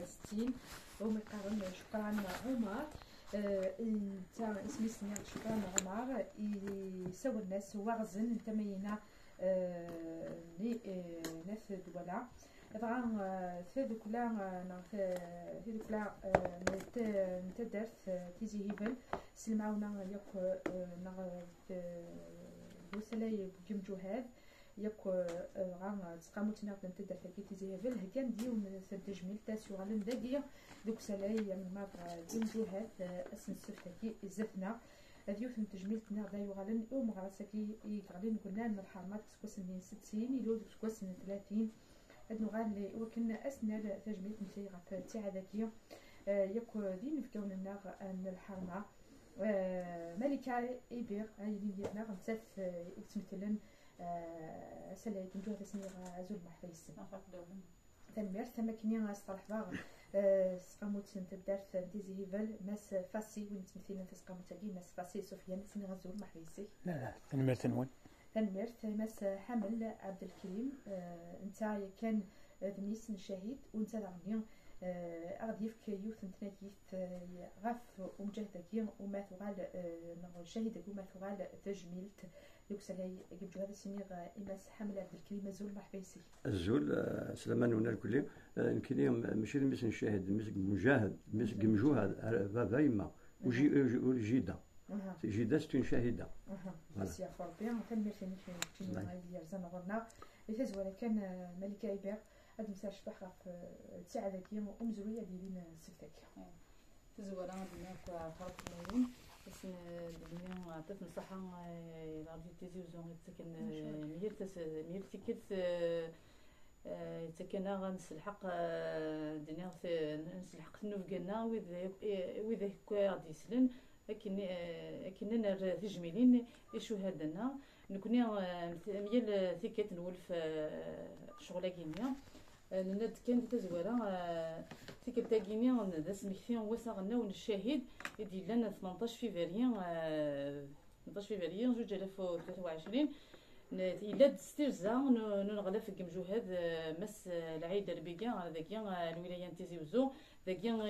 60 هما يقارن شكرا عمر. انت اسمي سميت شكرا عمر يسوي الناس هو غزن انت مينا لي ناس دولا طبعا في ذكلا في ذكلا نتا درت تيزي هيبل سلمعونا ياك نغ بوسلاي بجمجوهاد ياك غا تسقاموتنا نتا درت تيزي هيبل هكا نديو تجميل تاسو غالن داكيا دوك سلاي من مره جمجوهاد اسم السفتكي زثنا هذيو ثم تجميلتنا ذا يغالن ومغرسكي يغالن قلنا من الحرمات سكوس من 60 يلو سكوس من 30 هاد نغال وكنا اسناد تجميل نتاي غا تاع ذاكيا ياكو دين في كون الناغ ان الحرمه ملكه ايبير هاي ديالنا غنتاف مثلا سلاي كنجو هذا سمي زول محفيس تنمير ثم كني صالح باغ سقاموت تدارت ديزي هيفل ماس فاسي وين تمثيلنا تسقاموتاكي ماس فاسي سفيان سمي غزول محفيسي لا تنمير تنون تنمير ماس حمل عبد الكريم انت كان ذميس شهيد وانت غني اغديف كيوث نتناكيت غاف ومجاهدكي وما ثغال شهيدك وما ثغال تجميلت دوك سلاي جبجو هذا سميغ إماس حمل عبد الكريم زول محبيسي الزول سلمان ونا الكلي يمكن ماشي مس نشاهد مس مجاهد مس جمجوهاد بابا يما وجيده جيده ستون شاهده بس يا فربي تنمير ثاني في هاي رزان غرنا يفاز ولكن ملكه ايبير هاد مسار شبح في تسعه ذاكيه ومزرويه ديالين سفتك تزولا دينا خرط مليون بس دنيا عطات نصحة غادي تيزي وزون تسكن مير تيكت تكنا غنسلحق دنيا نسلحق نوفقنا وإذا غادي يسلن لكن تجميلين شهادنا نكوني ميال تيكت نولف شغله كينيا ند كانت تزوره تيكت تاكينيا ذا سميثيون وساغنا ونشاهد يدي لنا 18 فيفري 2023 إلا دستيرزا نغلا في الجمجوهاد مس العيد الربيع ذاكيا الولاية تيزي وزو ذاكيا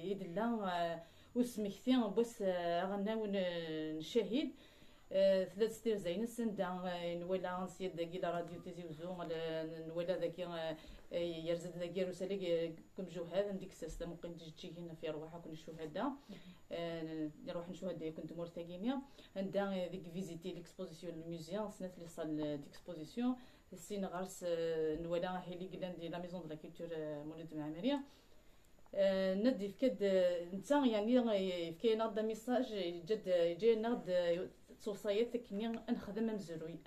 يدلا وسميثيون بس غناو نشاهد ثلاث ستير زين سندا نولا نسيد داكي لا راديو تيزي وزو نولا داكي يرزد داكي روسالي كم جوهاد نديك الساستا ممكن تجي هنا في رواحه كل الشهداء نروح نشوهد كنت مورتاغينيا عندها ديك فيزيتي ليكسبوزيسيون الموزيوم سنات لي صال ديكسبوزيسيون السين غارس نولا هيلي كلان دي لا ميزون دو لا كولتور مولود المعماريه ندي في كد نتا يعني في كاين هذا ميساج جد جاي نغد سوسايتي كني نخدم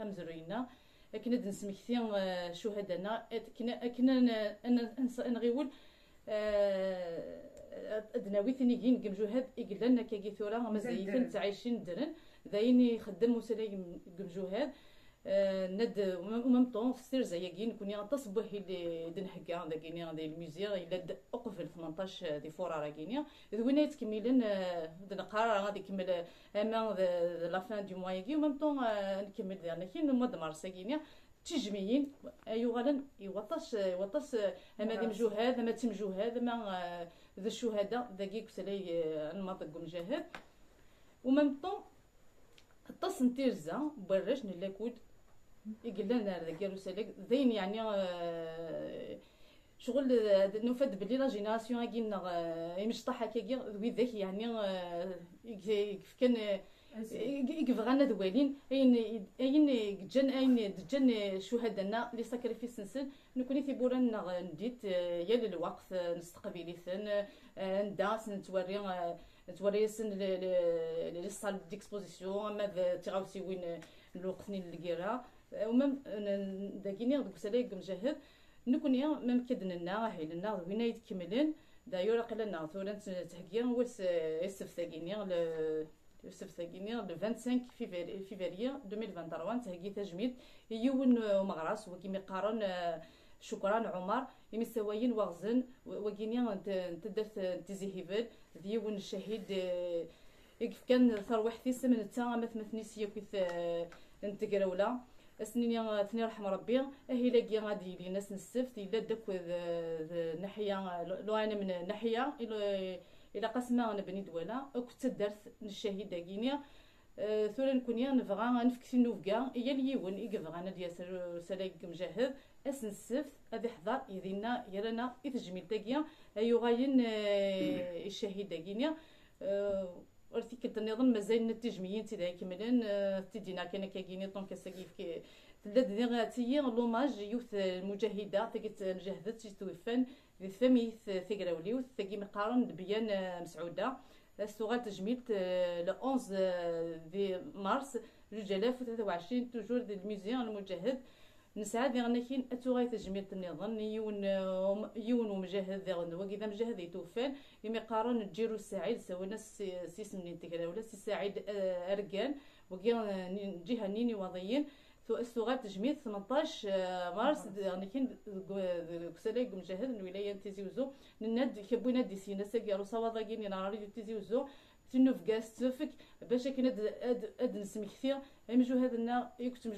امزروينا كنا نسمكتي شهدانا كنا نغيول ادناوي ثاني كين جمجوهاد يقلنا كي ثورا مزيفين تعيشين درن داين يخدم وسلاي جمجوهاد ند ومام طون ستير زياكين كوني تصبح اللي دنحكا داكيني ديال الميوزيا الا اقفل 18 دي فورا راكينيا وين يتكملن دنقرار غادي يكمل اما لا فان دو موا يجي ومام طون نكمل ديالنا كاين مود مارس كينيا تجميين يغالن يوطاش اما دي مجوهاد اما تمجوهاد اما ذا الشهداء داكيك سلاي نماطق مجاهد ومام طون الطاس نتيرزا براش نلاكود يقول لنا ذاك الرسالة زين يعني شغل نفد بلي لا جينيراسيون كينا يمشطح هكاكي وذاك يعني كان يبغانا دوالين اين جن شهدانا لي ساكريفيس نسل نكوني تيبورنا نديت يا للوقت نستقبلي ثن نداس نتوري سن لي صال ديكسبوزيسيون ما تيغاوسي وين الوقتني الكيرا ومام داكيني دوك سلايك مجاهد نكوني مام كدنا حيلنا وين يتكملن دايور قلنا ثورا تهكيا واس السفتاكيني السفتاكيني لو 25 فيفري 2023 تهكي تجميد يون مغراس وكيما قارن شكرا عمر يمسواين وغزن وكينيا تدرت تزيهيفل ديون الشهيد كان ثروحتي سمن تا مثني سيا كيف انتقرولا اسنين ثني رحم ربي هي لاقي غادي لي ناس السفت الا داك ناحيه لو انا من ناحيه الى قسمه نبني دوله كنت درت الشهيد داكينيا ثورا نكون نبغى نفكسي نوفكا هي اليون يبغى انا ديال سلاك مجاهد اسن السفت هذه حضر يدينا يرانا يتجميل داكيا ايو غاين الشهيد داكينيا ارتي كنظن مازال التجميين تاعي كملان تدينا كان كايني طون كساكيف كي تلاد تي لوماج يوث المجاهده تاكيت مجاهدات توفان في فمي ثقراولي ثقي مقارن بيان مسعوده السؤال تجميلت ل 11 دي مارس 2023 توجور دي الميزيان المجاهد نسعد يعني كاين اتوغاي تجميل النظام يون ومجاهد ذا وكذا مجاهد يتوفان يمي قارن تجيرو السعيد سوينا سيس من تكرا ولا سي سعيد اركان وكان جهه نيني وضيين السؤال تجميل 18 مارس يعني كاين كسلاك مجاهد الولايه تيزي وزو نناد كبونا دي سينا ساكيرو صوادا كاين راديو تيزي وزو تنوف كاس تفك باش كاين اد نسمي كثير مجهود لنا يكتم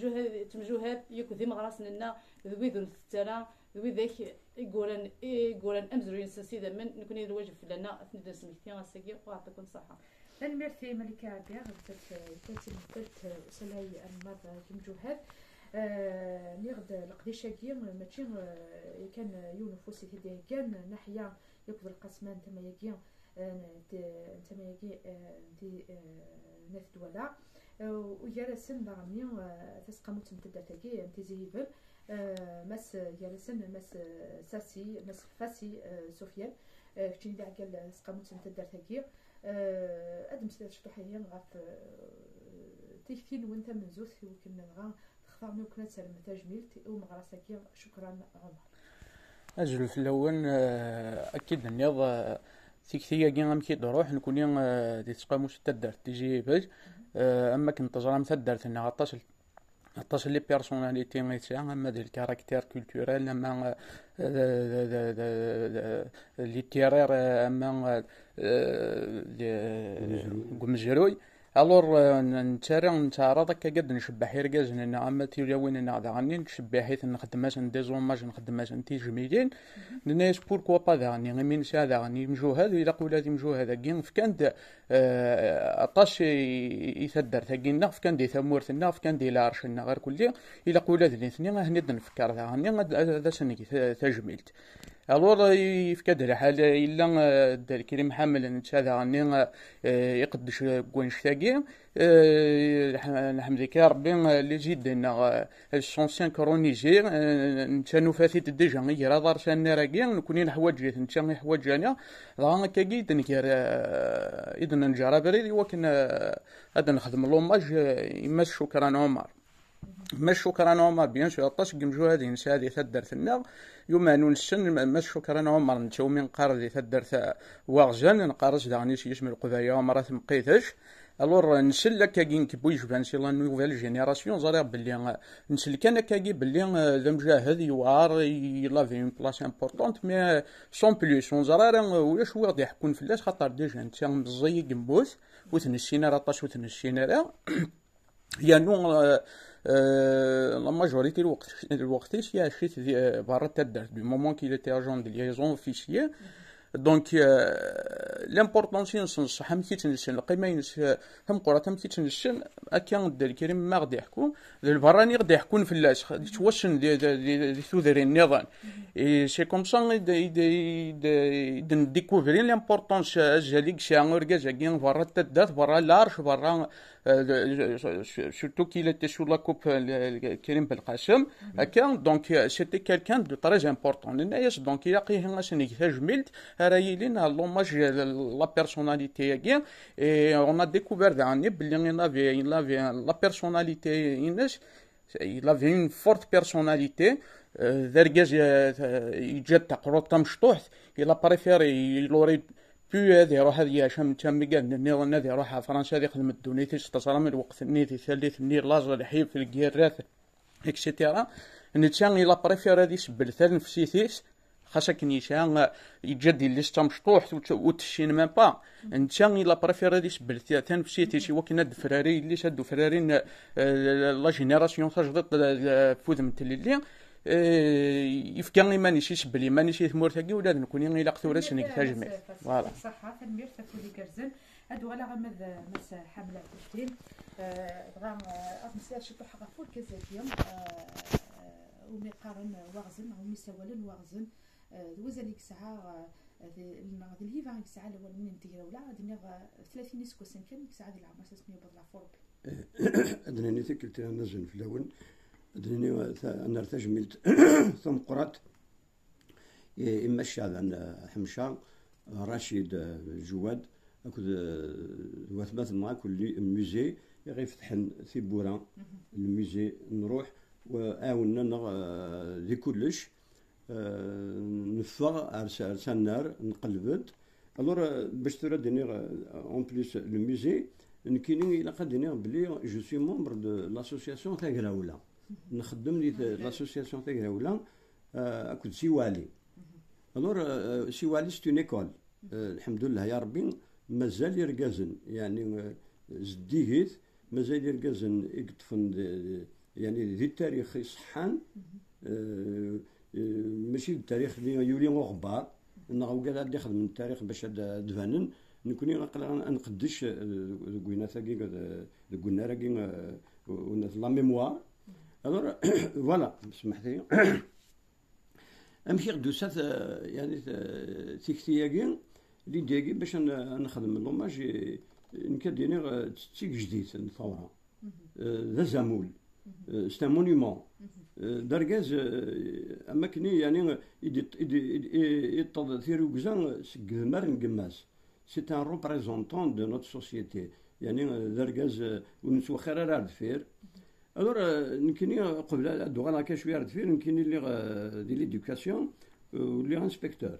مجهود يكذي مغرسنا ذوي الثرى ذوي ذاك يقولن امزرين سيدا من نكون الواجب لنا اثنين نسمي كثير ساكي ويعطيكم الصحه الميرثي ملكه عبير بدات مثلت سلاي المرض كمجهود نيغد القديشاكي ماشي كان يونفوسي هديه كان ناحيه يقبل القسمان تما يجي دي ناس دولا ويارسن باغمي تسقمو تمتدى تاكي انت زيفل مس يارسن مس ساسي مس فاسي سفيان كتشي داع قال سقمو تمتدى تاكي ادم سلاش طحيه غاف تيكتين وانت من زوث وكنا نغا تختارني وكنا تسلم تجميل ومغرساكي شكرا عمر اجل في الاول اكيد النيض تيكتيا كي غنمشي نروح نكون دي تسقاموش تدار تيجي باش اما كنت زرام تدارت انا عطاش لي بيرسوناليتي ميتيا اما ديال الكاركتير كولتوريل اما ليتيرير اما مجروي الور نتعرض هكا قد نشبح يركاز انا اما تيجاوين انا داغني نشبح حيت نخدماش نديزوماج نخدماش تيجميلين الناس بوركوا با داغني غيمين سا داغني مجهود الا قول هذه مجهود كاين فكان عطاش يثدر ثقينا فكان دي ثمورتنا فكان دي لارشنا غير كلي الا قول هذه الاثنين هني نفكر داغني هذا سني تجميلت الور يفكد الحال الا دار كريم حامل نتاع غني يقدش كونش ثاقي الحمد لله ربي اللي جدا السونسيان كرونيجي نتا نفاثيت ديجا غير دار ثاني راكي نكوني الحوايج نتا حوايج انا لا كاكي دنكير اذن نجرب ريدي وكن هذا نخدم لوماج يما شكرا عمر ما شكرا عمر بيان سور طاش كمجو هذه نسا هذه تدرت لنا يوم نون السن ما شكرا عمر نتو من قار اللي تدرت واغجن نقارش داني شي يشمل قبايا مرات مقيتش الور نسل كاين كيبوي جبان سي لا نوفيل جينيراسيون زرير بلي نسل كان كاكي بلي ذا مجاهد يوار يلا في اون بلاص امبورطونت مي سون بلوس زرير ولاش واحد يحكون فلاش خاطر ديجا انت مزي قموس وتنسينا راطاش وتنسينا هي نو لا ماجوريتي الوقت يا شيت برا تدار دو مومون كي était agent de liaison officier دونك لامبورطونس نصح هم كيتنسن القيمه ينس هم قرات هم كيتنسن اكان الدار الكريم ما غادي يحكون البراني غادي يحكون في اللاش توشن دي ثودري النظام سي كوم سا ديكوفرين لامبورطونس جاليك شي اورغاز كاين برا تدات برا لارش برا surtout qu'il était sous la coupe Karim Belqasem donc c'était quelqu'un de très important donc il a pris l'hommage la personnalité et on a découvert il avait la personnalité il avait une forte personnalité il a préféré il aurait هذه يروح هذه شام قال النظام الذي يروح فرنسا هذه خدمت دونيتي استصرام الوقت النيتي ثالث النير لازر الحيب في الكيرات اكسيتيرا نتشان الى بريفير هذه سبل ثالث نفسيتيس خاصك نيشان يجدي اللي مشطوح وتشين مام با انت لا بريفير هذه سبلتي ثان في سيتي شي وكنا الفراري اللي شادو فرارين لا جينيراسيون تجدد فودم تليلي يفكر ماني شي سبلي ماني شي ثمورتاكي ولا نكون يلا قثوره سنيك تاجمع فوالا صح فالمير تفولي كرزن هادو غلا غمد مس حمله تشتين غا اغمسيا شي طوح غفور كزاكيا ومي قارن واغزن ومي سوالن واغزن وزاليك ساعه غادي الهيفا ساعه الاول من نتيرا ولا غادي 30 نسكو سنكن ساعه ديال العمر اسمي بضلا فورب ادناني تكلت نزل في الاول ادناني انا ارتجملت ثم قرات اما الشعب حمشا رشيد جواد اكو وثبات معاه كل ميوزي غيفتحن ثيبورا الميوزي نروح وعاوننا ذي كلش نفغ عرسان النار نقلبت الور باش تردني اون بليس لو ميوزي نكيني الى قدني بلي جو سوي ممبر دو لاسوسياسيون تاع غراوله نخدم لي لاسوسياسيون تاع غراوله اكو سيوالي الور سيوالي سي اون ايكول الحمد لله يا ربي مازال يرقازن يعني زديهيت مازال يرقازن يقطفن يعني ذي التاريخ يصحان ماشي التاريخ اللي يولي غبار نغو قال غادي يخدم التاريخ باش دفانن نكوني نقدش قلنا ثاقي قلنا راكي لا ميموار الور فوالا سمحتي امشي قدوسات يعني تيكتياكي اللي داكي باش نخدم اللوماج نكديني تيك جديد الثوره ذا زامول سي ان مونيمون دركاز اماكني يعني يطض ثيرو كزان سكمار نقماس سي ان ريبريزونطون دو نوت سوسيتي يعني دركاز ونسوا خير راه دفير الور نكني قبل دوغالا كا شويه دفير نكني اللي دي ليدوكاسيون ولي انسبكتور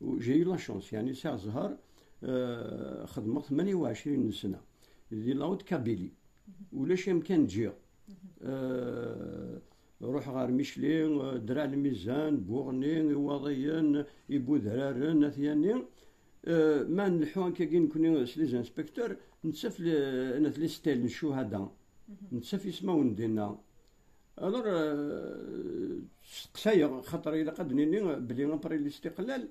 وجاي لا شونس يعني ساعه زهر خدمت 28 سنه دي لاوت كابيلي ولاش يمكن تجي روح غار ميشلين درع الميزان بوغنين وضيان يبو ذرارن نثيانين ما نلحوان كي نكوني سليز انسبكتور نتسف لي ستيل الشهداء نتسف يسمون دينا الور قصايا خاطر الى قدنيني بلي نبري الاستقلال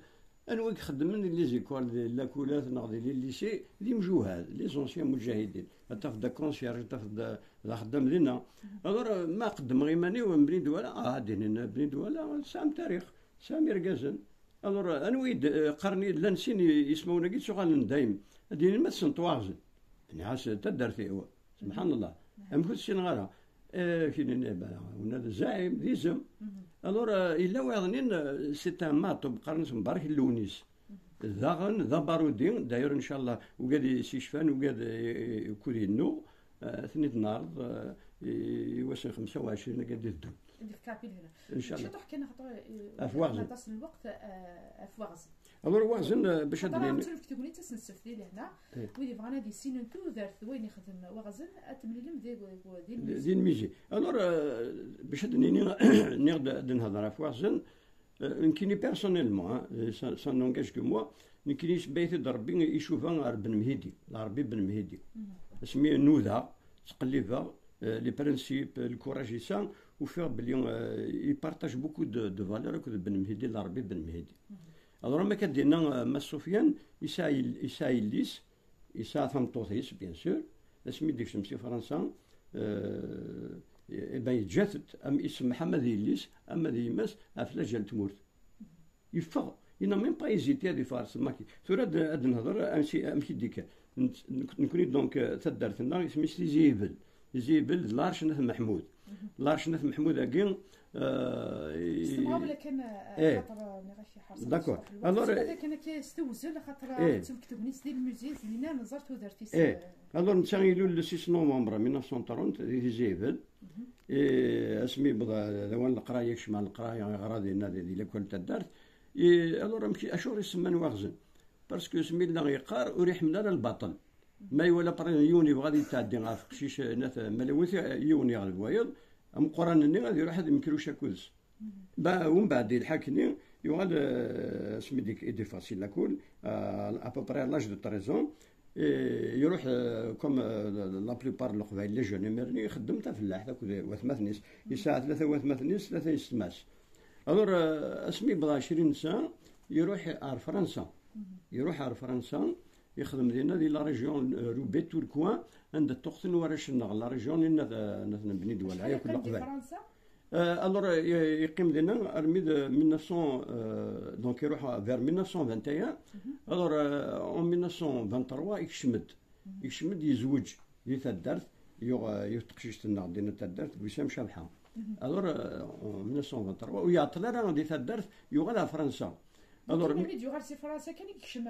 انا خدمن لي زيكول لاكولات ناضي لي ليسي لي مجوهات لي زونسيان مجاهدين تفدا كونسيرج تفدا خدام لينا الور ما قدم غيماني ومبني دولا عادين بني دولا سام تاريخ سام يرقازن الور انويد قرني لانسين يسمونا كي سوغال دايم ديني ما سنتواغزن يعني عاش تدرتي هو سبحان الله ام كل شيء نغرا فين هنا الزعيم ديزم الور الا واغنين سي ان ماطب قرن مبارك اللونيس ذاغن ذا بارودين داير ان شاء الله وقاد سيشفان وقاد كورينو ثني نارض يوصل 25 قاد يدو في كابيل هنا ان شاء الله تحكي لنا خاطر افواغزن تصل الوقت افواغزن الور واغزن باش هادني تقولي تسنسف لي لهنا ويلي بغانا دي سين تو دارت وين يخدم واغزن اتمليلم دي الميزي الور باش هادني نقدر نهضر افواغزن نكيني بيرسونيلمون سا نونجاج كو موا نكينيش بيت ربي يشوفها بن مهيدي العربي بن مهيدي اسمي نوذا تقلبها لي برانسيب الكوراجيسان وفيها بلي يبارطاج بوكو دو فالور كو بن مهيدي العربي بن مهيدي الور ما كدينا ما سفيان يساي ليس يساي ثمطوطيس بيان سور اسمي ديك شمسي فرنسا بين جاتت ام اسم محمد يليس اما ذي يمس افلا جال تمورت يفغ ينا ميم با ايزيتي هذه فارس ماكي ثورة هاد نهضر امشي ديك نكوني دونك تدارتنا اسمي زيبل لارشنث محمود لارشنث محمود اكين استمعوا ولا كان خاطر نغشي حاصل داكور الور كان كيستوزل خاطر تكتبني سدي الموزي لينا نزرت ودرتي الور نتسايلو لو 6 نوفمبر 1930 في زيبل اسمي بضا لوان القرايه شمال القرايه غراضي نادي الا كنت دارت الور مشي اشور يسمى واغزن باسكو سمي لنا يقار وريح من البطل ما يولا يوني غادي تعدي غاف قشيش ناس ملوث يوني غالب وايض ام قران ني غادي يروح هذا مكروشه كوز ومن بعد يلحقني يوغال اسمي ديك فاسيل لاكول ابوبري لاج دو 13 يروح كوم لا بليبار القبائل لي جون يمرني يخدم تا فلاح داك وثماثنيس يساعد ثلاثه وثماثنيس ثلاثه يستماس الور اسمي بضا 20 سنه يروح على فرنسا يخدم دينا دي لا ريجيون روبي توركوان عند التقطن ورش النغ لا ريجيون نبني دول عيا كل قبائل الور يقيم دينا ارميد 1900 دونك يروح فير 1921 الور اون 1923 يكشمد يزوج دي تدرت يتقشيش النغ دينا تدرت وسام شابحه الور 1923 ويعطل راه دي تدرت يوغال فرنسا الور ميد يوغال سي فرنسا كان يكشم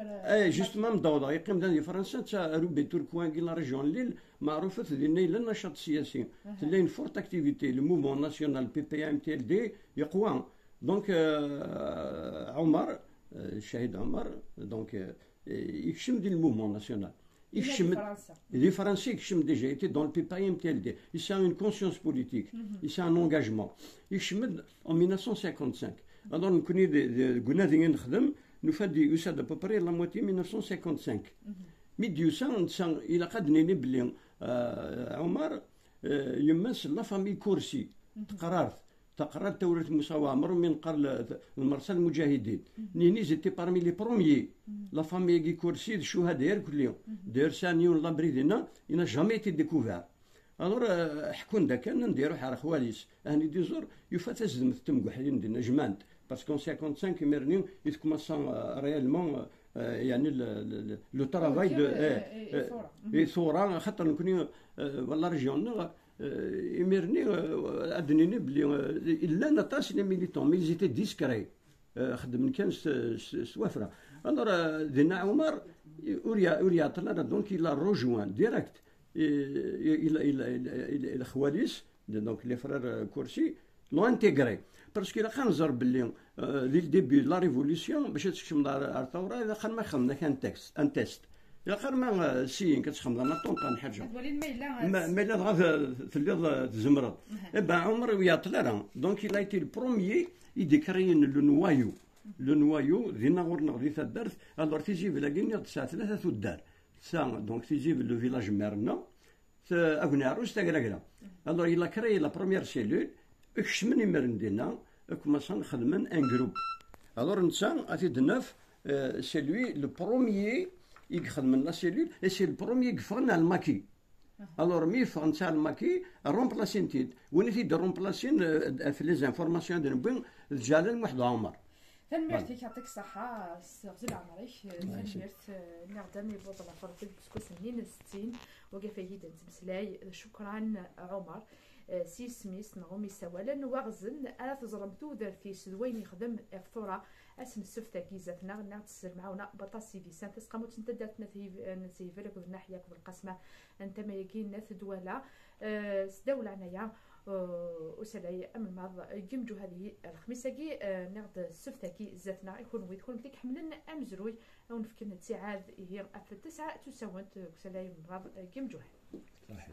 جوستومون مضوضه يقيم دي فرنسا تا روبي توركوان كي لا ريجيون ليل معروفه دينا الى النشاط السياسي تلاقي فورت اكتيفيتي لو موفمون ناسيونال بي بي ام تي ال دي يقوى دونك عمر الشهيد عمر دونك يكشم دي الموفمون ناسيونال يكشم دي فرنسا يكشم ديجا يتي دون البي بي ام تي ال دي يسا اون كونسيونس بوليتيك يسا ان انغاجمون يكشم ان 1955 الور نكوني قلنا ذي نخدم نفدي يساد ابوبري لا موتي 1955 ميد يوسان الى قد نيني بلي عمر يمس لا فامي كورسي تقررت تورث موسى وعمر من قرن المرسى المجاهدين نيني زيتي بارمي لي بروميي لا فامي كي كورسي الشهداء كل يوم داير سانيون لا بريدينا ينا جامي تي ديكوفير الور حكون داك نديرو حار خواليس هاني دي زور يفات زدم تمكحلين دينا جمانت باسكو 55 ميرنيو يتكمسون ريالمون يعني لو ترافاي دو ثوره خاطر نكوني والله ريجيون يمرني ادنيني بلي الا نطاس لي ميليتون مي زيتي ديسكري خدم كان سوافره الور دينا عمر اوريا طلع دونك الى روجوان ديريكت الى خواليس دونك لي فرير كورسي لو انتيغري باسكو الا كنزر باللي دي الديبي لا ريفوليسيون باش تكشم على الثوره اذا كان ما خدمنا كان ان تيست الا كان ما سين كتخدم لنا طونطان حاجه ما الا غا تلي تزمرض با عمر ويطلع دونك الا ايتي البروميي يديكرين لو نوايو دينا غورنا دي تدرت الور تيجي بلا كينيا تسعه ثلاثه الدار سا دونك تيجي لو فيلاج ميرنا اغني عروس تاكراكرا الور الا كري لا بروميير سيلول اكشمني مرندينا كوماسون خدمن ان جروب الور نسان اتي دناف سي لوي لو بروميير يخدم لا سيلول اي سي البروميير يفرنا الماكي الور مي فرنسا الماكي رومبلاسين تيد وين تيد رومبلاسين في لي زانفورماسيون دو بين جالن واحد عمر تنمرتك يعطيك الصحة غزل عمرك تنمرت نعدم يبوض العفرة بسكو سنين 60 وقف يهيدا تمسلاي شكرا عمر سي سميس نغومي سوالا وغزن انا تزرمتو دار في سدوين يخدم الثورة اسم السفته كيزاتنا نعت تسر معاونا بطاسي في سان تسقمو تنت دارت نتيف لك بالناحية بالقسمة انت ما يكين ناث دوالة سداول عنايا وسلاي أمل ماض جمجو هذه الخميسة كي نعد السفته كي زاتنا يكون ويدخل فيك حملنا أمزروي أو نفكرنا تساعد هي أفل 9 تساوت وسلاي ماض جمجو صحيح